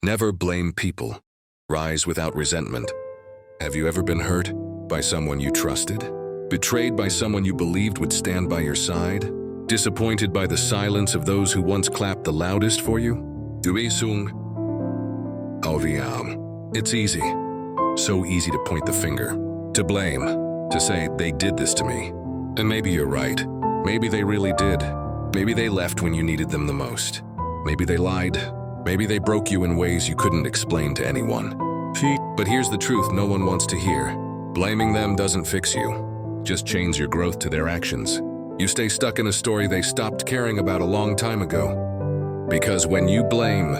Never blame people. Rise without resentment. Have you ever been hurt by someone you trusted? Betrayed by someone you believed would stand by your side? Disappointed by the silence of those who once clapped the loudest for you? It's easy. So easy to point the finger, to blame, to say they did this to me. And maybe you're right. Maybe they really did. Maybe they left when you needed them the most. Maybe they lied. Maybe they broke you in ways you couldn't explain to anyone. But here's the truth no one wants to hear. Blaming them doesn't fix you. Just chains your growth to their actions. You stay stuck in a story they stopped caring about a long time ago. Because when you blame,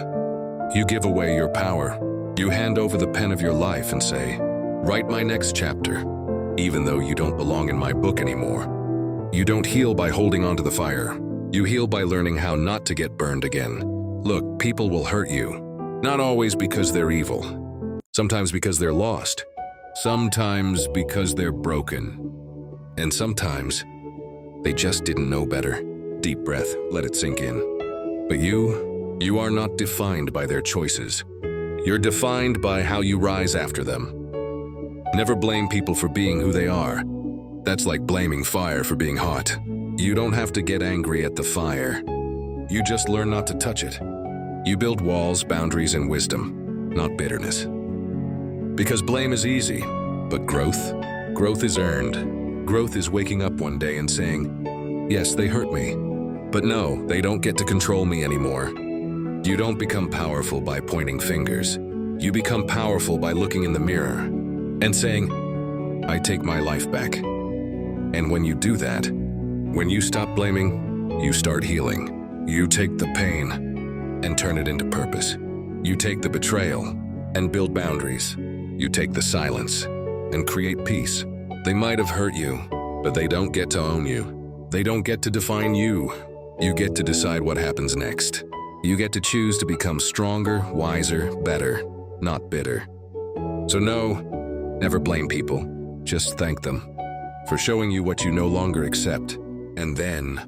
you give away your power. You hand over the pen of your life and say, "Write my next chapter," even though you don't belong in my book anymore. You don't heal by holding onto the fire. You heal by learning how not to get burned again. Look, people will hurt you. Not always because they're evil. Sometimes because they're lost. Sometimes because they're broken. And sometimes they just didn't know better. Deep breath, let it sink in. But you are not defined by their choices. You're defined by how you rise after them. Never blame people for being who they are. That's like blaming fire for being hot. You don't have to get angry at the fire. You just learn not to touch it. You build walls, boundaries, and wisdom, not bitterness. Because blame is easy, but growth is earned. Growth is waking up one day and saying, "Yes, they hurt me, but no, they don't get to control me anymore." You don't become powerful by pointing fingers. You become powerful by looking in the mirror and saying, "I take my life back." And when you do that, when you stop blaming, you start healing. You take the pain and turn it into purpose. You take the betrayal and build boundaries. You take the silence and create peace. They might have hurt you, but they don't get to own you. They don't get to define you. You get to decide what happens next. You get to choose to become stronger, wiser, better, not bitter. So no, never blame people. Just thank them for showing you what you no longer accept, and then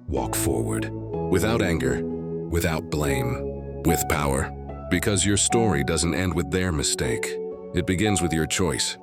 walk forward. Without anger, without blame, with power. Because your story doesn't end with their mistake. It begins with your choice.